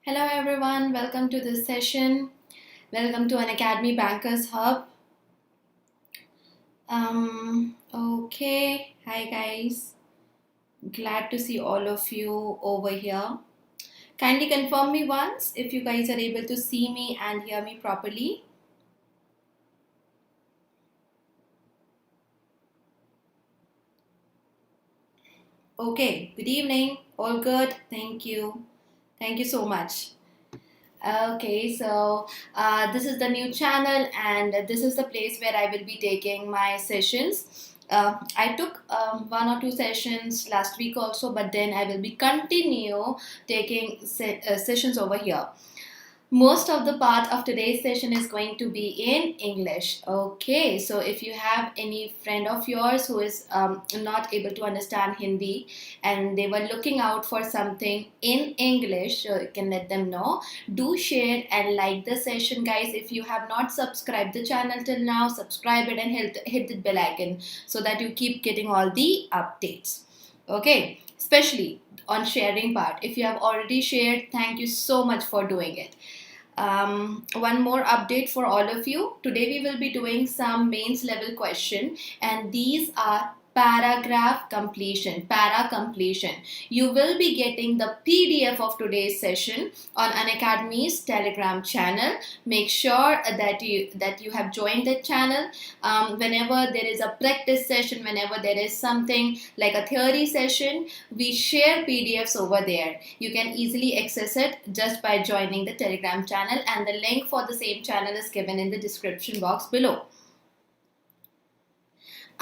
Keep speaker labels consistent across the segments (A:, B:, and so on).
A: Hello everyone, welcome to this session. Welcome to Unacademy Bankers Hub. Okay, hi guys. Glad to see all of you over here. Kindly confirm me once if you guys are able to see me and hear me properly. Okay, good evening. All good. Thank you. Thank you so much. Okay, so this is the new channel, and this is the place where I will be taking my sessions. I took one or two sessions last week also, but then I will be continue taking sessions over here. Most of the part of today's session is going to be in English. Okay, so if you have any friend of yours who is not able to understand Hindi and they were looking out for something in English, so you can let them know. Do share and like the session, guys. If you have not subscribed the channel till now, subscribe it and hit the bell icon so that you keep getting all the updates. Okay, especially on sharing part. If you have already shared, thank you so much for doing it. One more update for all of you. Today we will be doing some mains level question, and these are paragraph completion, para completion. You will be getting the PDF of today's session on Unacademy's Telegram channel. Make sure that you have joined the channel. Whenever there is a practice session, whenever there is something like a theory session, we share PDFs over there. You can easily access it just by joining the Telegram channel, and the link for the same channel is given in the description box below.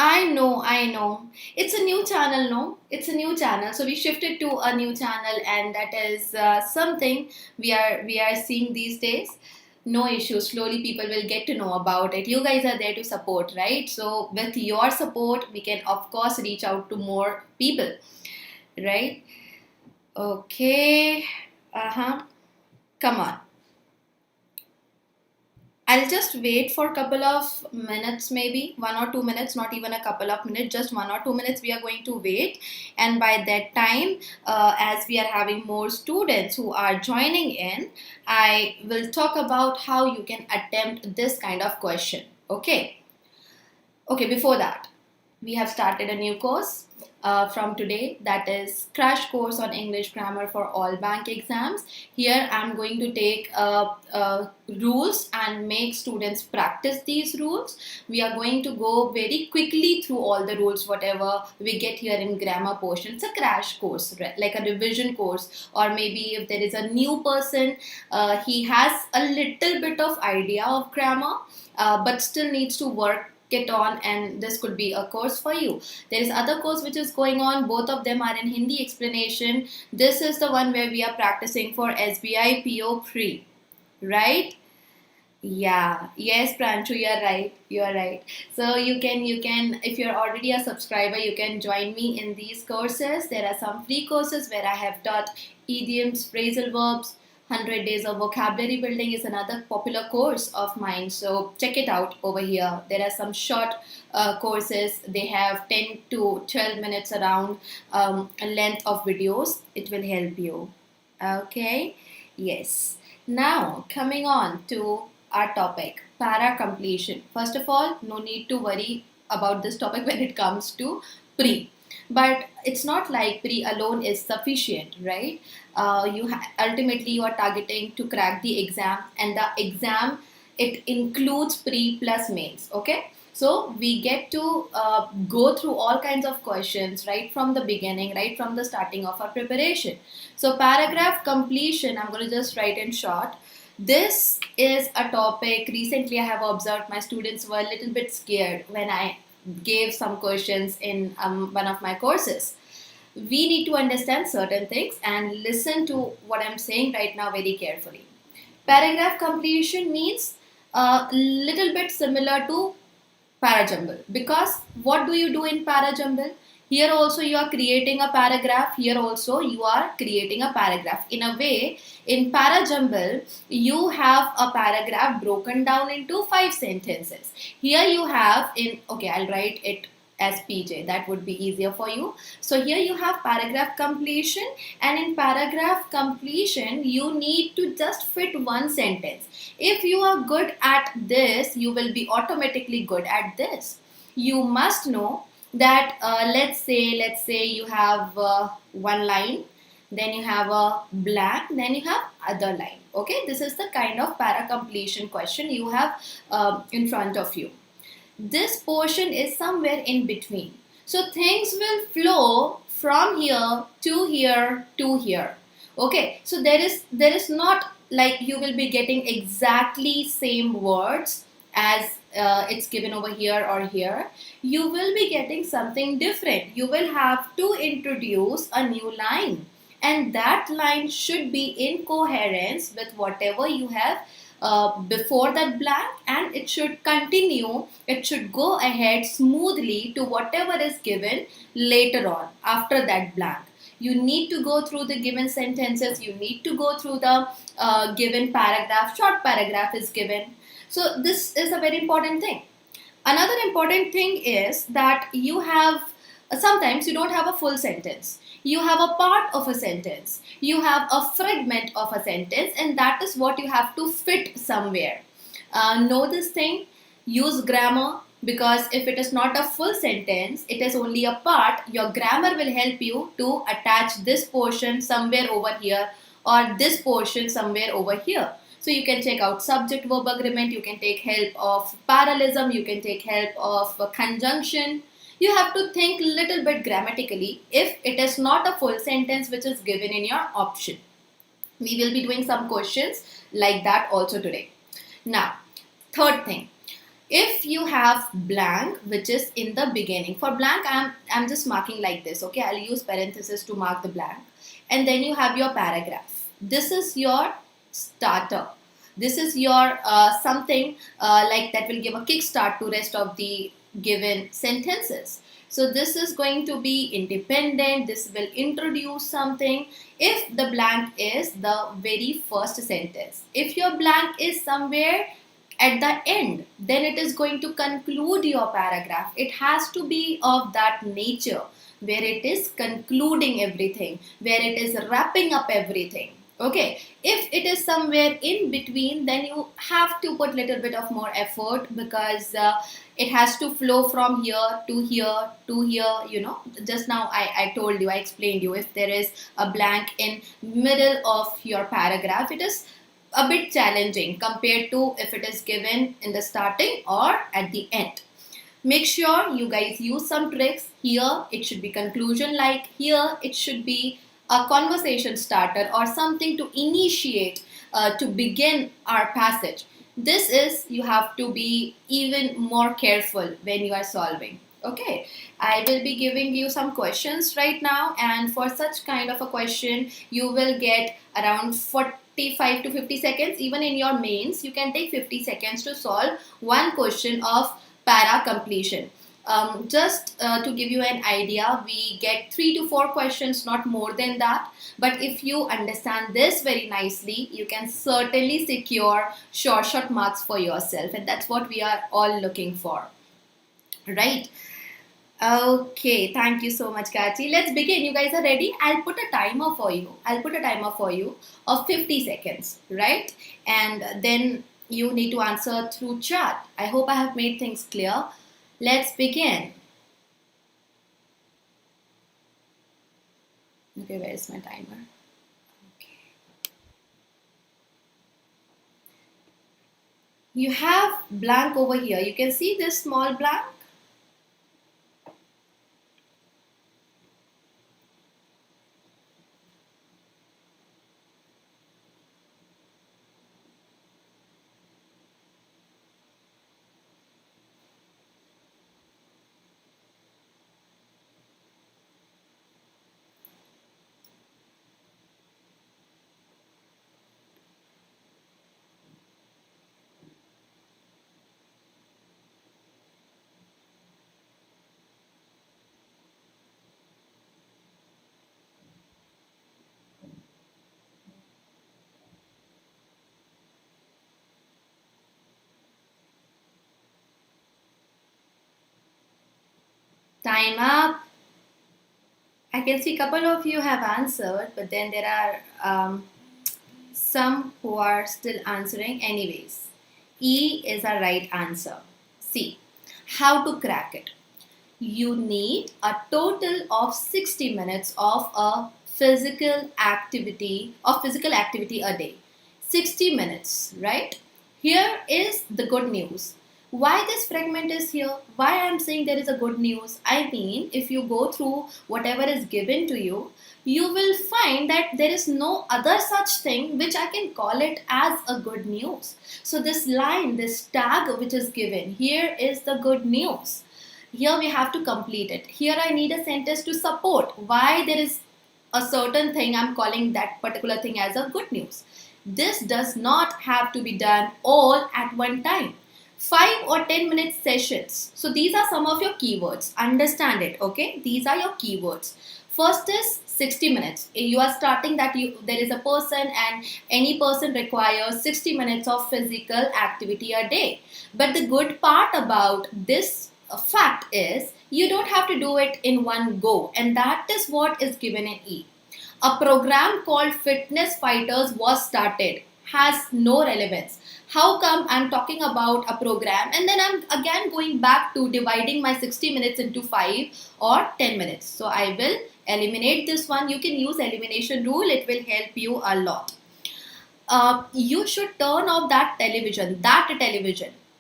A: I know. It's a new channel, no? It's a new channel. So we shifted to a new channel, and that is something we are seeing these days. No issue. Slowly people will get to know about it. You guys are there to support, right? So with your support, we can of course reach out to more people, right? Okay. Uh-huh. Come on. I'll just wait for a couple of minutes, maybe 1 or 2 minutes, not even a couple of minutes, just 1 or 2 minutes. We are going to wait, and by that time, as we are having more students who are joining in, I will talk about how you can attempt this kind of question. Okay. Okay, before that, we have started a new course from today, that is crash course on English grammar for all bank exams. Here I'm going to take rules and make students practice these rules. We are going to go very quickly through all the rules whatever we get here in grammar portion. It's a crash course, like a revision course, or maybe if there is a new person, he has a little bit of idea of grammar, but still needs to work get on, and this could be a course for you. There is other course which is going on, both of them are in Hindi explanation. This is the one where we are practicing for SBI PO pre, right? Yeah, yes, Pranchu, you're right. So you can if you're already a subscriber, you can join me in these courses. There are some free courses where I have taught idioms, phrasal verbs. 100 days of vocabulary building is another popular course of mine, so check it out over here. There are some short courses. They have 10 to 12 minutes around length of videos. It will help you. Okay, yes. Now coming on to our topic, para completion. First of all, no need to worry about this topic when it comes to pre, but it's not like pre alone is sufficient, right? Ultimately you are targeting to crack the exam, and the exam, it includes pre plus mains. Okay, so we get to go through all kinds of questions right from the beginning, right from the starting of our preparation. So paragraph completion, I'm going to just write in short. This is a topic recently I have observed my students were a little bit scared when I gave some questions in one of my courses. We need to understand certain things and listen to what I'm saying right now very carefully. Paragraph completion means a little bit similar to parajumble, because what do you do in parajumble? Here also you are creating a paragraph, here also you are creating a paragraph. In a way, in parajumble, you have a paragraph broken down into 5 sentences. Here you have in, okay, I'll write it as PJ. That would be easier for you. So here you have paragraph completion, and in paragraph completion you need to just fit one sentence. If you are good at this, you will be automatically good at this. You must know that let's say you have one line, then you have a blank, then you have other line. Okay, this is the kind of para completion question you have in front of you. This portion is somewhere in between. So things will flow from here to here to here. Okay, so there is not like you will be getting exactly same words as it's given over here or here. You will be getting something different. You will have to introduce a new line, and that line should be in coherence with whatever you have before that blank, and it should continue, it should go ahead smoothly to whatever is given later on after that blank. You need to go through the given sentences, you need to go through the given paragraph, short paragraph is given. So this is a very important thing. Another important thing is that you have sometimes you don't have a full sentence, you have a part of a sentence, you have a fragment of a sentence, and that is what you have to fit somewhere. Know this thing, use grammar, because if it is not a full sentence, it is only a part, your grammar will help you to attach this portion somewhere over here or this portion somewhere over here. So you can check out subject verb agreement, you can take help of parallelism, you can take help of conjunction. You have to think little bit grammatically if it is not a full sentence which is given in your option. We will be doing some questions like that also today. Now, third thing, if you have blank which is in the beginning, for blank I'm just marking like this, okay, I'll use parenthesis to mark the blank, and then you have your paragraph. This is your starter, this is your something like that will give a kickstart to rest of the given sentences. So this is going to be independent, this will introduce something. If the blank is the very first sentence, if your blank is somewhere at the end, then it is going to conclude your paragraph. It has to be of that nature where it is concluding everything, where it is wrapping up everything. Okay, if it is somewhere in between, then you have to put little bit of more effort, because it has to flow from here to here to here. You know, just now I told you, I explained you, if there is a blank in middle of your paragraph, it is a bit challenging compared to if it is given in the starting or at the end. Make sure you guys use some tricks. Here it should be conclusion like, here it should be a conversation starter or something to initiate to begin our passage. This is, you have to be even more careful when you are solving. Okay, I will be giving you some questions right now, and for such kind of a question you will get around 45 to 50 seconds. Even in your mains you can take 50 seconds to solve one question of para completion. Just to give you an idea, we get 3 to 4 questions, not more than that. But if you understand this very nicely, you can certainly secure short marks for yourself, and that's what we are all looking for, right? Okay, thank you so much, Kachi. Let's begin. You guys are ready? I'll put a timer for you. I'll put a timer for you of 50 seconds, right? And then you need to answer through chat. I hope I have made things clear. Let's begin. Okay, where is my timer? Okay. You have blank over here. You can see this small blank. Time up. I can see a couple of you have answered, but then there are some who are still answering. Anyways, E is a right answer. C. How to crack it? You need a total of 60 minutes of a physical activity a day. 60 minutes, right? Here is the good news. Why this fragment is here? Why I am saying there is a good news? I mean, if you go through whatever is given to you, you will find that there is no other such thing which I can call it as a good news. So this line, this tag which is given, here is the good news. Here we have to complete it. Here I need a sentence to support why there is a certain thing, I'm calling that particular thing as a good news. This does not have to be done all at one time. 5 or 10 minute sessions. So these are some of your keywords. Understand it, okay? These are your keywords. First is 60 minutes. You are starting that there is a person and any person requires 60 minutes of physical activity a day. But the good part about this fact is you don't have to do it in one go, and that is what is given in E. A program called Fitness Fighters was started. Has no relevance. How come I'm talking about a program and then I'm again going back to dividing my 60 minutes into 5 or 10 minutes? So I will eliminate this one. You can use elimination rule. It will help you a lot. You should turn off that television.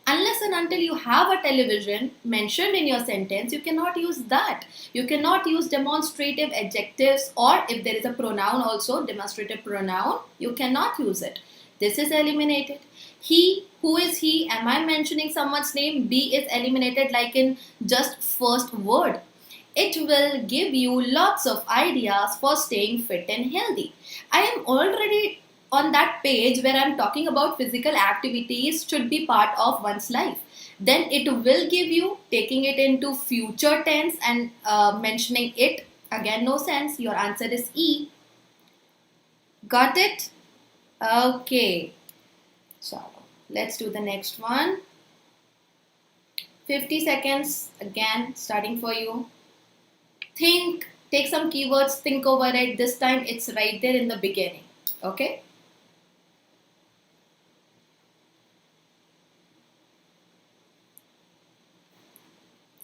A: Unless and until you have a television mentioned in your sentence, you cannot use that. You cannot use demonstrative adjectives, or if there is a pronoun also, demonstrative pronoun, you cannot use it. This is eliminated. He, who is he? Am I mentioning someone's name? B is eliminated like in just first word. It will give you lots of ideas for staying fit and healthy. I am already on that page where I'm talking about physical activities should be part of one's life. Then it will give you taking it into future tense and mentioning it. Again, no sense. Your answer is E. Got it? Okay. So let's do the next one. 50 seconds again starting for you. Think, take some keywords, think over it. This time it's right there in the beginning. Okay?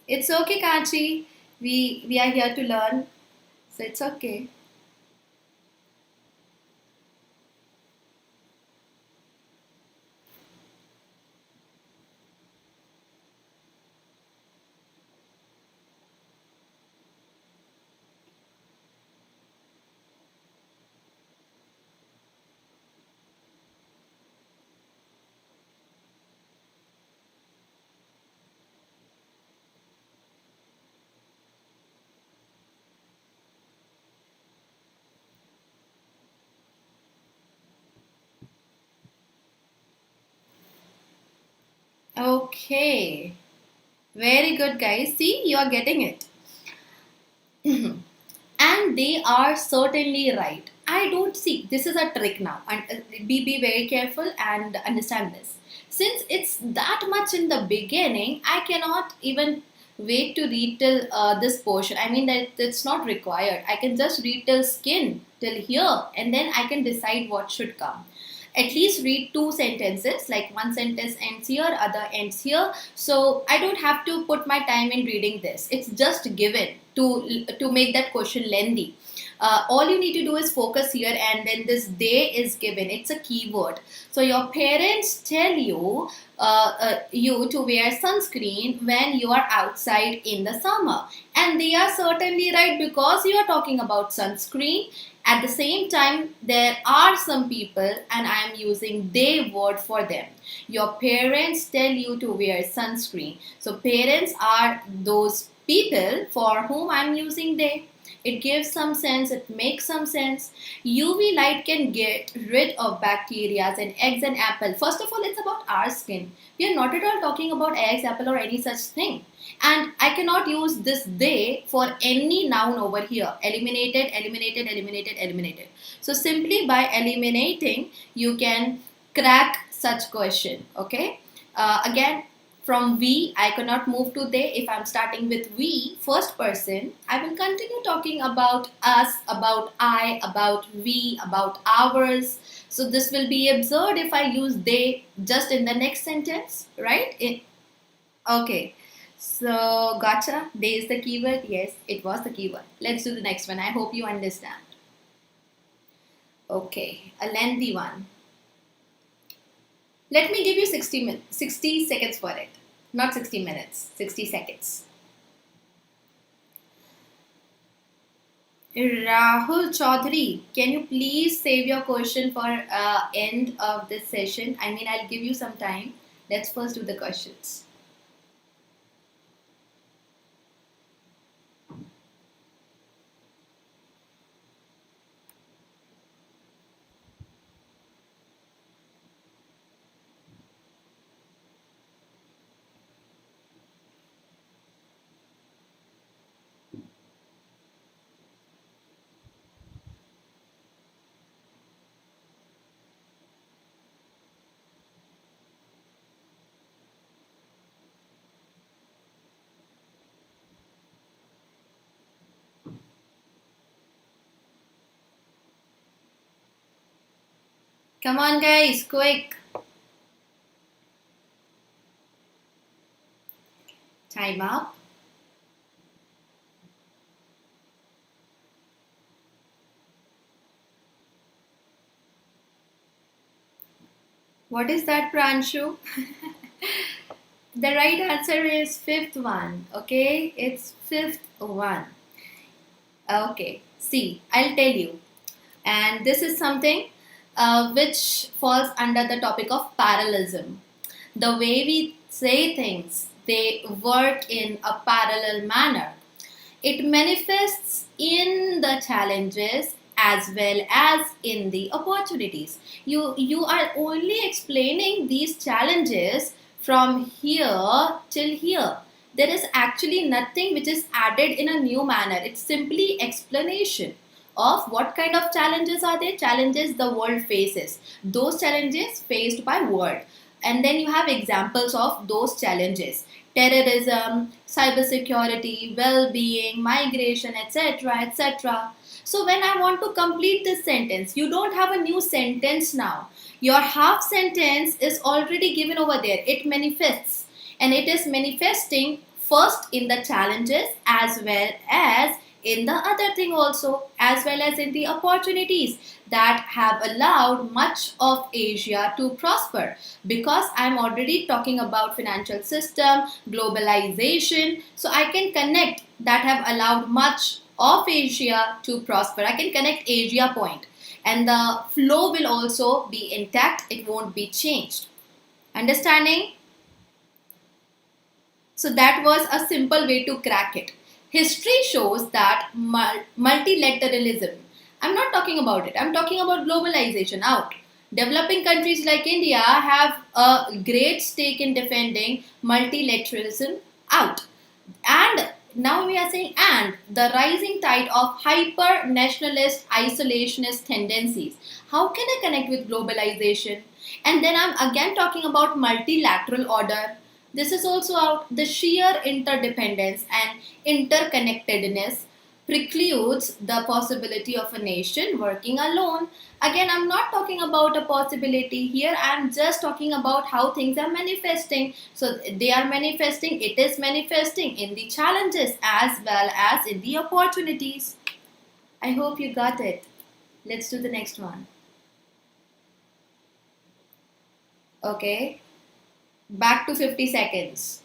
A: It's okay, Kachi. We are here to learn. So it's okay. Okay. Very good, guys. See, you are getting it. And they are certainly right. I don't see. This is a trick now. And be very careful and understand this. Since it's that much in the beginning, I cannot even wait to read till this portion. I mean that it's not required. I can just read till skin, till here, and then I can decide what should come. At least read two sentences, like one sentence ends here, other ends here. So I don't have to put my time in reading this. It's just given to make that question lengthy. All you need to do is focus here, and then this day is given. It's a keyword. So your parents tell you to wear sunscreen when you are outside in the summer, and they are certainly right because you are talking about sunscreen. At the same time, there are some people, and I am using they word for them. Your parents tell you to wear sunscreen. So parents are those people for whom I am using they. It gives some sense, it makes some sense. UV light can get rid of bacteria in eggs and apple. First of all, it's about our skin. We are not at all talking about eggs, apple, or any such thing. And I cannot use this they for any noun over here. Eliminated, eliminated, eliminated, eliminated. So simply by eliminating, you can crack such question. Okay. Again, From we, I cannot move to they. If I'm starting with we, first person, I will continue talking about us, about I, about we, about ours. So this will be absurd if I use they just in the next sentence, right? Okay. So, gotcha. They is the keyword. Yes, it was the keyword. Let's do the next one. I hope you understand. Okay, a lengthy one. Let me give you 60 seconds for it. Not 60 minutes, 60 seconds. Rahul Chaudhary, can you please save your question for end of this session? I mean, I'll give you some time. Let's first do the questions. Come on, guys, quick. Time up. What is that, Pranshu? The right answer is fifth one. Okay, it's fifth one. Okay, see, I'll tell you. And this is something which falls under the topic of parallelism. The way we say things, they work in a parallel manner. It manifests in the challenges as well as in the opportunities. You are only explaining these challenges from here till here. There is actually nothing which is added in a new manner. It's simply explanation of what kind of challenges are there. Challenges the world faces. Those challenges faced by world. And then you have examples of those challenges: terrorism, cybersecurity, well-being, migration, etc., etc. So when I want to complete this sentence, you don't have a new sentence now. Your half sentence is already given over there. It manifests, and it is manifesting first in the challenges as well as in the other thing also, as well as in the opportunities that have allowed much of Asia to prosper. Because I'm already talking about financial system, globalization, so I can connect that have allowed much of Asia to prosper. I can connect Asia point, and the flow will also be intact. It won't be changed. Understanding? So that was a simple way to crack it. History shows that multilateralism, I'm not talking about it, I'm talking about globalization out. Developing countries like India have a great stake in defending multilateralism out. And now we are saying, and the rising tide of hyper nationalist isolationist tendencies. How can I connect with globalization? And then I'm again talking about multilateral order. This is also out. The sheer interdependence and interconnectedness precludes the possibility of a nation working alone. Again, I'm not talking about a possibility here, I'm just talking about how things are manifesting. So they are manifesting, it is manifesting in the challenges as well as in the opportunities. I hope you got it. Let's do the next one. Okay, back to 50 seconds.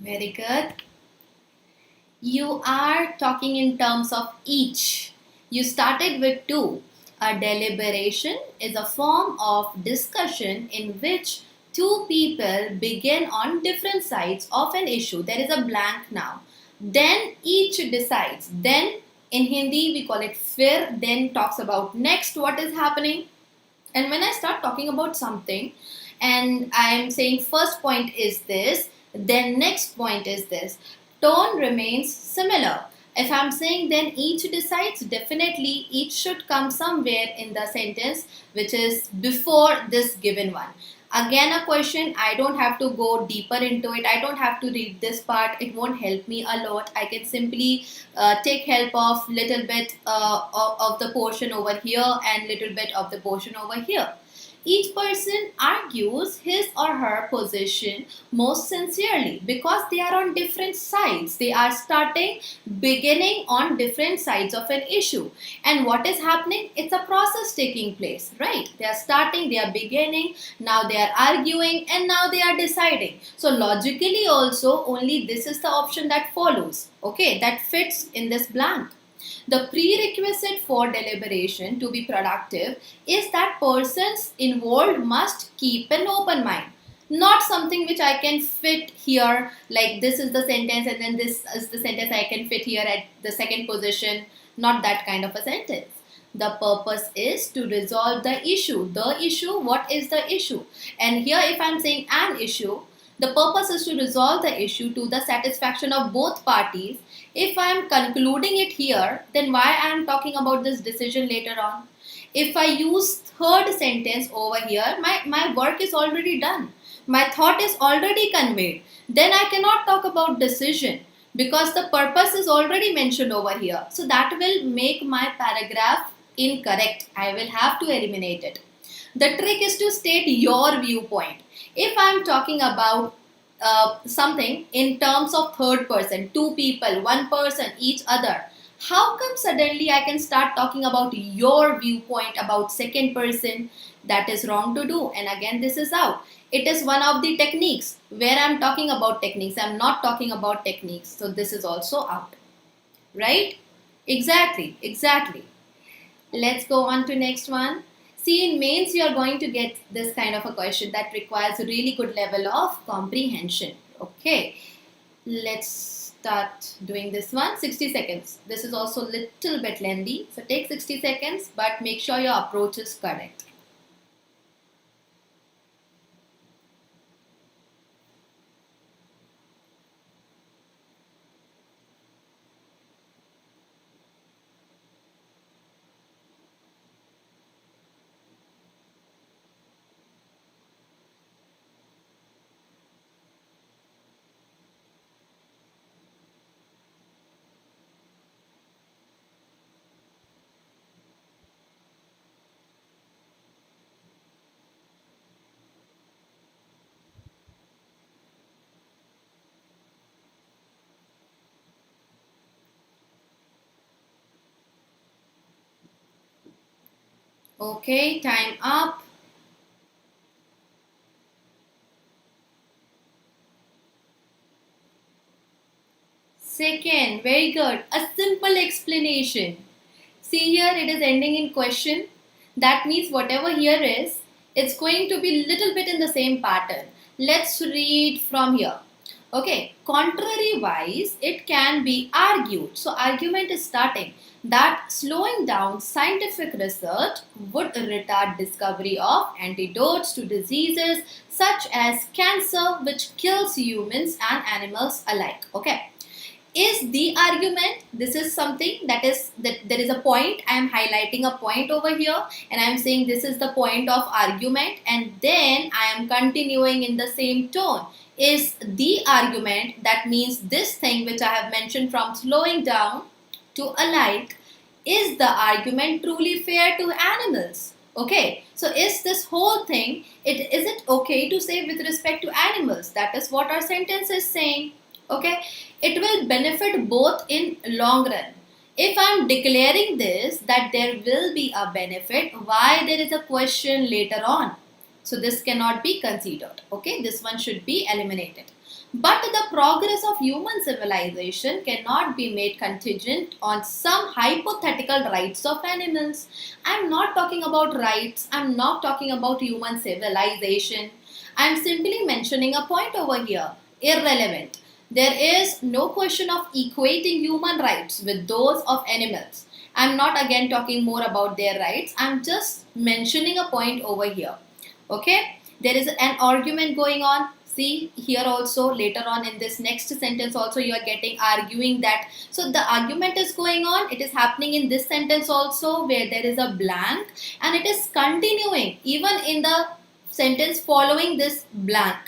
A: Very good. You are talking in terms of each. You started with two. A deliberation is a form of discussion in which two people begin on different sides of an issue. There is a blank now. Then each decides. Then in Hindi we call it fir. Then talks about next what is happening. And when I start talking about something and I'm saying first point is this, then next point is this, tone remains similar. If I'm saying then each decides, definitely each should come somewhere in the sentence which is before this given one. Again, a question, I don't have to go deeper into it. I don't have to read this part. It won't help me a lot. I can simply take help of little bit of the portion over here and little bit of the portion over here. Each person argues his or her position most sincerely because they are on different sides. They are beginning on different sides of an issue. And what is happening? It's a process taking place, right? They are starting, they are beginning, now they are arguing, and now they are deciding. So logically also, only this is the option that follows, okay, that fits in this blank. The prerequisite for deliberation to be productive is that persons involved must keep an open mind. Not something which I can fit here, like this is the sentence and then this is the sentence I can fit here at the second position. Not that kind of a sentence. The purpose is to resolve the issue. The issue, what is the issue? And here, if I'm saying an issue, the purpose is to resolve the issue to the satisfaction of both parties. If I am concluding it here, then why I am talking about this decision later on? If I use third sentence over here, my work is already done. My thought is already conveyed. Then I cannot talk about decision because the purpose is already mentioned over here. So that will make my paragraph incorrect. I will have to eliminate it. The trick is to state your viewpoint. If I am talking about something in terms of third person, two people, one person, each other, how come suddenly I can start talking about your viewpoint about second person? That is wrong to do. And again, this is out. It is one of the techniques where I'm talking about techniques. I'm not talking about techniques. So this is also out. Right? Exactly. Exactly. Let's go on to next one. See, in mains, you are going to get this kind of a question that requires a really good level of comprehension. Okay, let's start doing this one. 60 seconds. This is also a little bit lengthy. So take 60 seconds, but make sure your approach is correct. Okay, time up. Second, very good. A simple explanation. See here, it is ending in question. That means whatever here is, it's going to be little bit in the same pattern. Let's read from here. Okay, contrary wise, it can be argued. So argument is starting that slowing down scientific research would retard discovery of antidotes to diseases such as cancer, which kills humans and animals alike. Okay, is the argument, this is something that is that there is a point, I am highlighting a point over here and I am saying this is the point of argument, and then I am continuing in the same tone. Is the argument, that means this thing which I have mentioned from slowing down to alike, is the argument truly fair to animals? Okay, so is this whole thing, is it okay to say with respect to animals? That is what our sentence is saying. Okay, it will benefit both in long run. If I'm declaring this that there will be a benefit, why there is a question later on? So this cannot be considered. Okay, this one should be eliminated. But the progress of human civilization cannot be made contingent on some hypothetical rights of animals. I'm not talking about rights, I'm not talking about human civilization. I'm simply mentioning a point over here, irrelevant. There is no question of equating human rights with those of animals. I'm not again talking more about their rights, I'm just mentioning a point over here. Okay, there is an argument going on. See here also, later on in this next sentence also, you are getting arguing that. So the argument is going on, it is happening in this sentence also, where there is a blank, and it is continuing even in the sentence following this blank.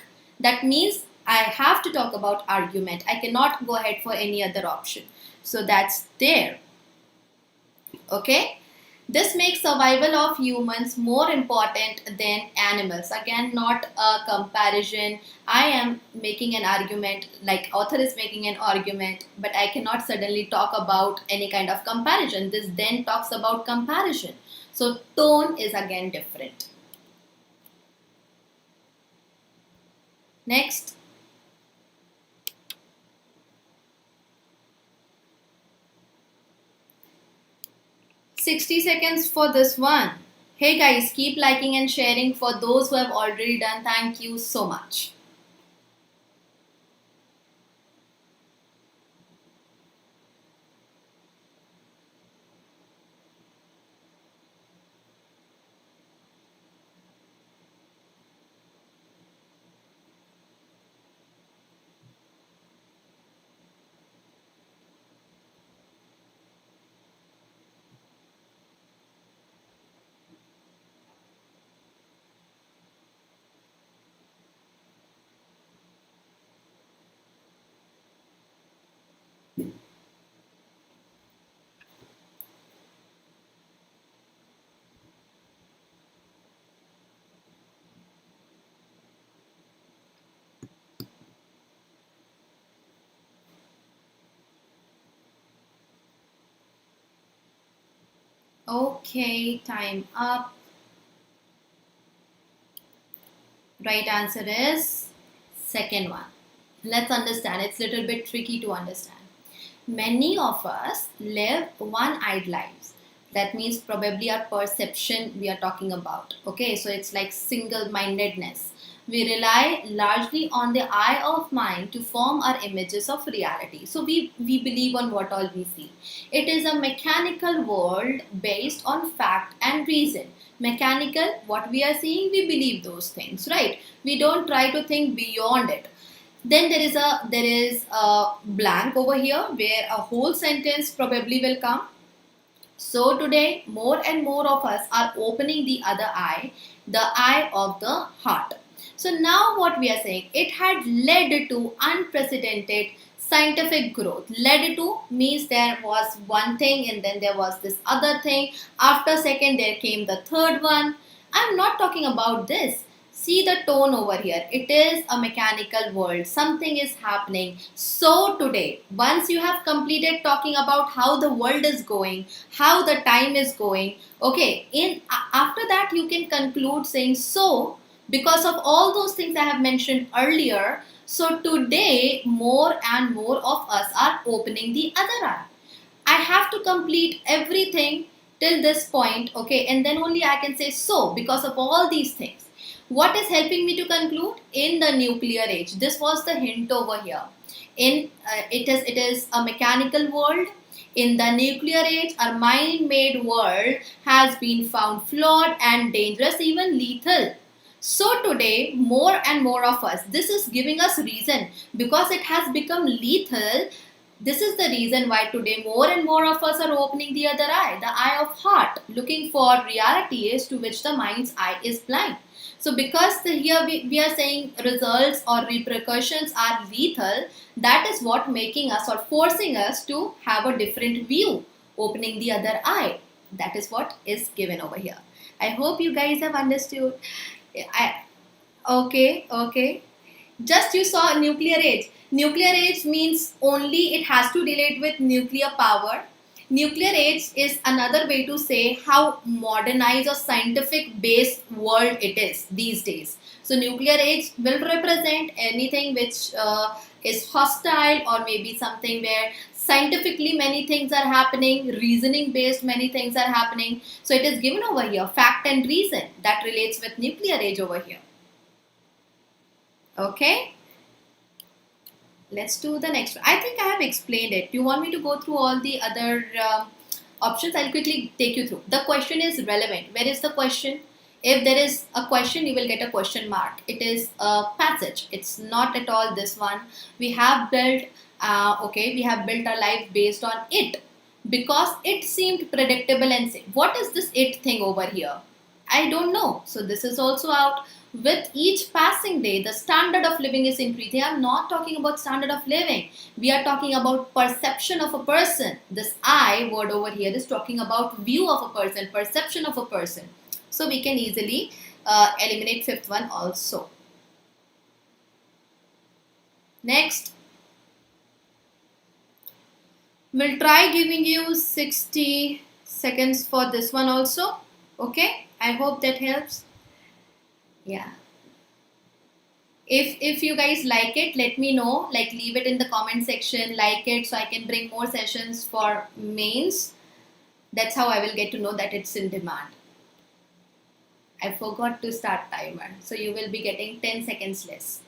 A: That means I have to talk about argument, I cannot go ahead for any other option. So that's there. Okay, this makes survival of humans more important than animals. Again, not a comparison. I am making an argument, like author is making an argument, but I cannot suddenly talk about any kind of comparison. This then talks about comparison. So tone is again different. Next. 60 seconds for this one. Hey guys, keep liking and sharing for those who have already done. Thank you so much. Okay, time up. Right answer is second one. Let's understand. It's a little bit tricky to understand. Many of us live one-eyed lives. That means probably our perception we are talking about. Okay, so it's like single-mindedness. We rely largely on the eye of mind to form our images of reality. So we believe on what all we see. It is a mechanical world based on fact and reason. Mechanical, what we are seeing, we believe those things, right? We don't try to think beyond it. Then there is a blank over here where a whole sentence probably will come. So today more and more of us are opening the other eye, the eye of the heart. So now what we are saying, it had led to unprecedented scientific growth. Led to means there was one thing and then there was this other thing. After second there came the third one. I'm not talking about this. See the tone over here. It is a mechanical world. Something is happening. So today, once you have completed talking about how the world is going, how the time is going, okay, after that you can conclude saying so because of all those things I have mentioned earlier. So today, more and more of us are opening the other eye. I have to complete everything till this point, okay, and then only I can say so because of all these things. What is helping me to conclude? In the nuclear age. This was the hint over here. It is a mechanical world. In the nuclear age, our mind-made world has been found flawed and dangerous, even lethal. So today, more and more of us, this is giving us reason because it has become lethal. This is the reason why today more and more of us are opening the other eye, the eye of heart, looking for realities to which the mind's eye is blind. So because here we are saying results or repercussions are lethal, that is what making us or forcing us to have a different view, opening the other eye. That is what is given over here. I hope you guys have understood. Okay. Just you saw nuclear age. Nuclear age means only it has to relate with nuclear power. Nuclear age is another way to say how modernized or scientific based world it is these days. So nuclear age will represent anything which is hostile, or maybe something where scientifically many things are happening, reasoning based many things are happening. So it is given over here, fact and reason, that relates with nuclear age over here. Okay. Let's do the next one. I think I have explained it. Do you want me to go through all the other options? I'll quickly take you through. The question is relevant. Where is the question? If there is a question, you will get a question mark. It is a passage. It's not at all this one. We have built, we have built our life based on it because it seemed predictable and safe. What is this it thing over here? I don't know. So this is also out. With each passing day, the standard of living is increasing. I'm not talking about standard of living. We are talking about perception of a person. This I word over here is talking about view of a person, perception of a person. So we can easily eliminate fifth one also. Next. We'll try giving you 60 seconds for this one also. Okay. I hope that helps. Yeah, if you guys like it, let me know. Like, leave it in the comment section, like it, so I can bring more sessions for mains. That's how I will get to know that it's in demand. I forgot to start timer, so you will be getting 10 seconds less.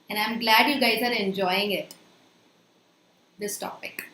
A: And I'm glad you guys are enjoying it, this topic.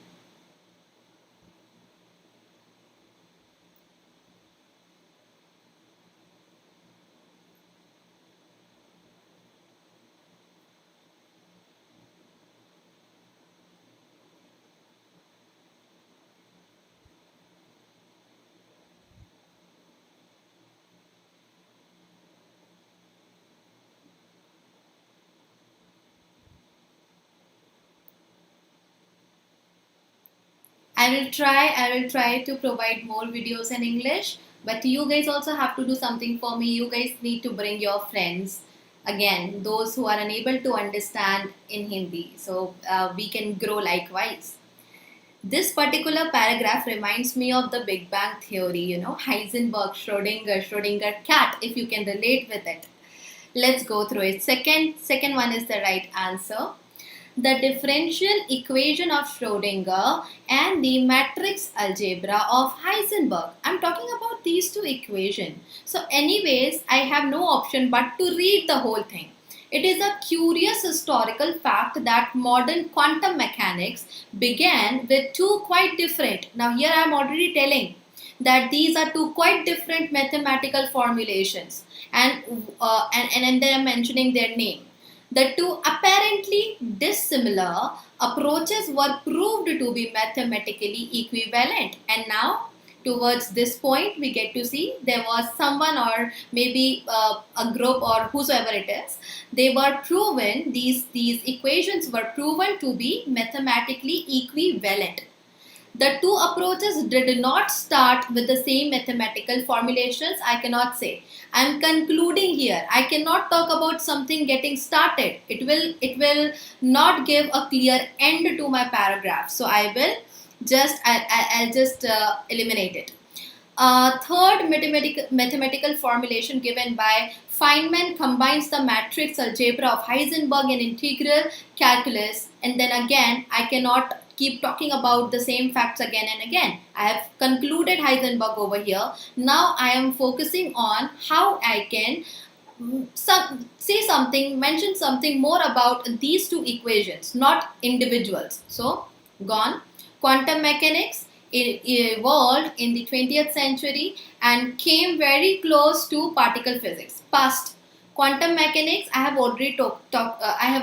A: I will try to provide more videos in English, but you guys also have to do something for me. You guys need to bring your friends, again, those who are unable to understand in Hindi, so we can grow likewise. This particular paragraph reminds me of the Big Bang Theory, Heisenberg, Schrodinger cat, if you can relate with it. Let's go through it. Second one is the right answer. The differential equation of Schrodinger and the matrix algebra of Heisenberg. I'm talking about these two equations. So anyways, I have no option but to read the whole thing. It is a curious historical fact that modern quantum mechanics began with two quite different. Now here I am already telling that these are two quite different mathematical formulations, and then I'm mentioning their name. The two apparently dissimilar approaches were proved to be mathematically equivalent, and now towards this point we get to see there was someone, or maybe a group, or whosoever it is, they were proven, these equations were proven to be mathematically equivalent. The two approaches did not start with the same mathematical formulations. I cannot say. I am concluding here. I cannot talk about something getting started. It will not give a clear end to my paragraph. So I will just I'll just eliminate it. Third mathematical formulation given by Feynman combines the matrix algebra of Heisenberg and integral calculus, and then again I cannot keep talking about the same facts again and again. I have concluded Heisenberg over here. Now I am focusing on how I can mention something more about these two equations, not individuals. So, gone. Quantum mechanics evolved in the 20th century and came very close to particle physics. Past. Quantum mechanics, I have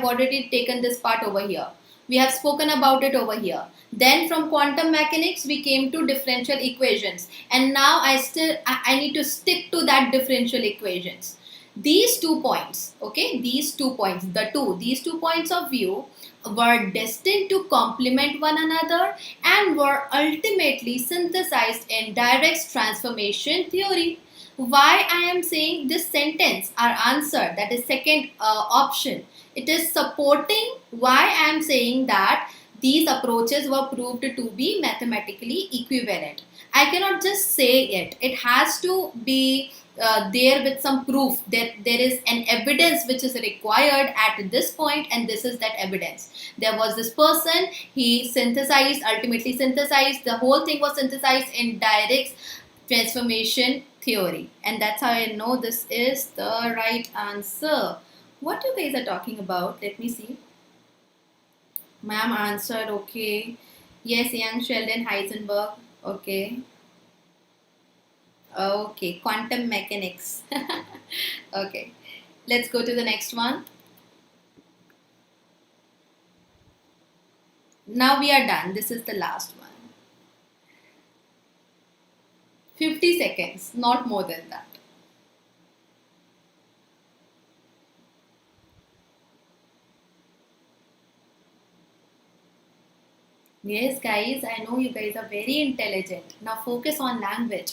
A: already taken this part over here. We have spoken about it over here. Then from quantum mechanics, we came to differential equations. And now I need to stick to that differential equations. These 2 points, okay, these 2 points of view were destined to complement one another and were ultimately synthesized in direct transformation theory. Why I am saying this sentence, our answer, that is second option, it is supporting why I am saying that these approaches were proved to be mathematically equivalent. I cannot just say it. It has to be there with some proof that there is an evidence which is required at this point, and this is that evidence. There was this person, he synthesized, ultimately synthesized, the whole thing was synthesized in direct transformation theory, and that's how I know this is the right answer. What you guys are talking about? Let me see. Ma'am answered okay. Yes, young Sheldon Heisenberg. Okay. Okay, quantum mechanics. Okay, let's go to the next one. Now we are done. This is the last one. 50 seconds, not more than that. Yes, guys, I know you guys are very intelligent. Now focus on language.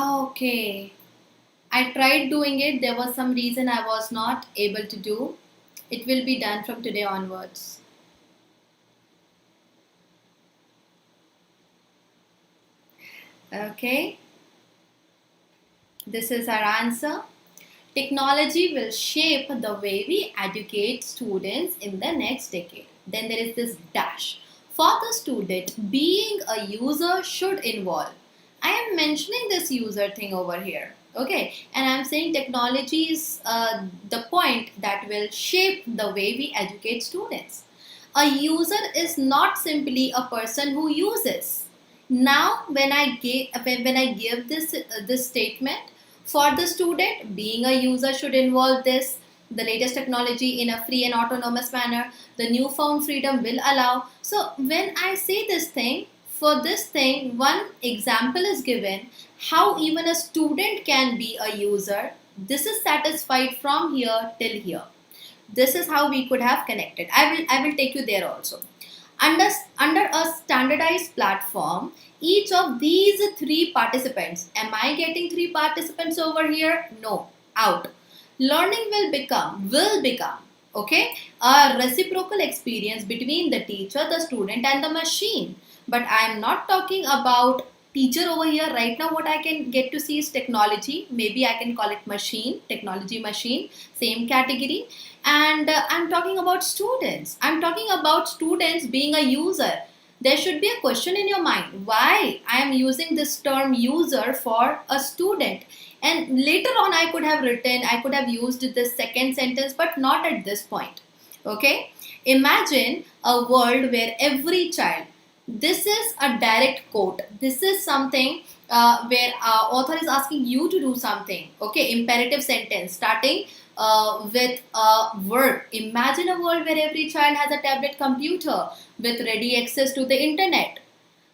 A: Okay, I tried doing it. There was some reason I was not able to do. It will be done from today onwards. Okay, this is our answer. Technology will shape the way we educate students in the next decade. Then there is this dash. For the student, being a user should involve. I am mentioning this user thing over here. Okay, and I'm saying technology is the point that will shape the way we educate students. A user is not simply a person who uses. Now, when I give this statement, for the student, being a user should involve this, the latest technology in a free and autonomous manner, the newfound freedom will allow. So when I say this thing, for this thing, one example is given how even a student can be a user. This is satisfied from here till here. This is how we could have connected. I will take you there also. Under a standardized platform, each of these three participants, am I getting three participants over here? No, out. Learning will become, okay, a reciprocal experience between the teacher, the student, and the machine. But I am not talking about teacher over here. Right now, what I can get to see is technology. Maybe I can call it machine, technology machine, same category. And I'm talking about students. I'm talking about students being a user. There should be a question in your mind, why I am using this term user for a student. And later on I could have used this second sentence, but not at this point. Okay, imagine a world where every child, this is a direct quote, this is something where author is asking you to do something. Okay, imperative sentence starting with a verb. Imagine a world where every child has a tablet computer with ready access to the internet.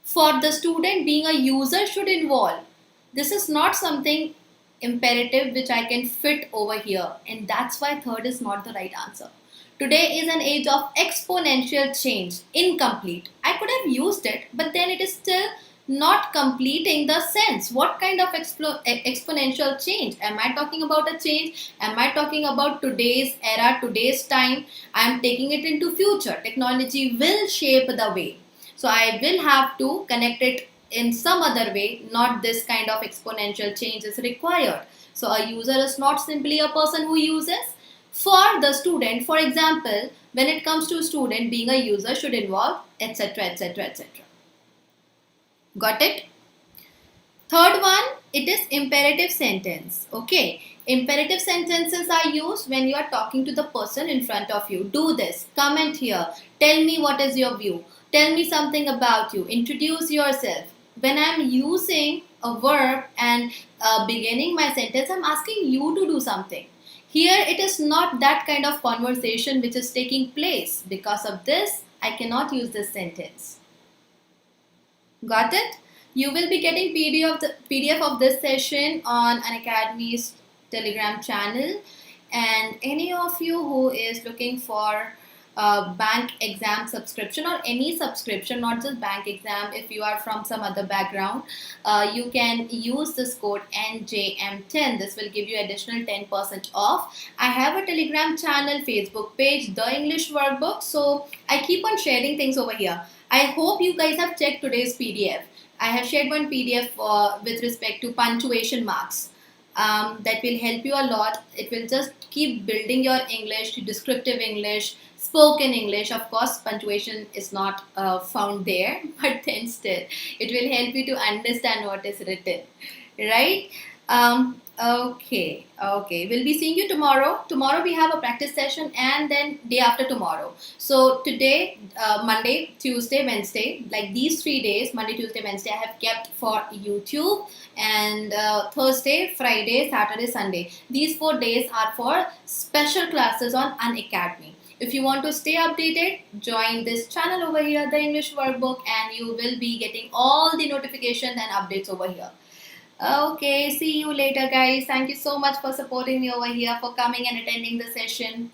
A: For the student, being a user should involve. This is not something imperative which I can fit over here, and that's why third is not the right answer. Today is an age of exponential change, incomplete. I could have used it, but then it is still not completing the sense. What kind of exponential change? Am I talking about a change? Am I talking about today's era, today's time? I am taking it into future. Technology will shape the way. So I will have to connect it in some other way, not this kind of exponential change is required. So a user is not simply a person who uses. For the student, for example, when it comes to a student, being a user should involve etc, etc, etc. Got it? Third one, it is imperative sentence. Okay, imperative sentences are used when you are talking to the person in front of you. Do this, comment here, Tell me what is your view. Tell me something about you. Introduce yourself. When I'm using a verb and beginning my sentence, I'm asking you to do something. Here, it is not that kind of conversation which is taking place. Because of this, I cannot use this sentence. Got it? You will be getting PDF of this session on Unacademy's Telegram channel. And any of you who is looking for bank exam subscription or any subscription, not just bank exam, if you are from some other background, you can use this code NJM10. This will give you additional 10% off. I have a Telegram channel, Facebook page, The English Workbook. So I keep on sharing things over here. I hope you guys have checked today's PDF. I have shared one PDF with respect to punctuation marks. That will help you a lot. It will just keep building your English, descriptive English, spoken English. Of course, punctuation is not found there, but then still, it will help you to understand what is written, right? Okay. We'll be seeing you tomorrow. Tomorrow we have a practice session and then day after tomorrow. So today, Monday, Tuesday, Wednesday, like these 3 days, Monday, Tuesday, Wednesday, I have kept for YouTube, and Thursday, Friday, Saturday, Sunday. These 4 days are for special classes on Unacademy. If you want to stay updated, join this channel over here, The English Workbook, and you will be getting all the notifications and updates over here. Okay, see you later, guys. Thank you so much for supporting me over here, for coming and attending the session.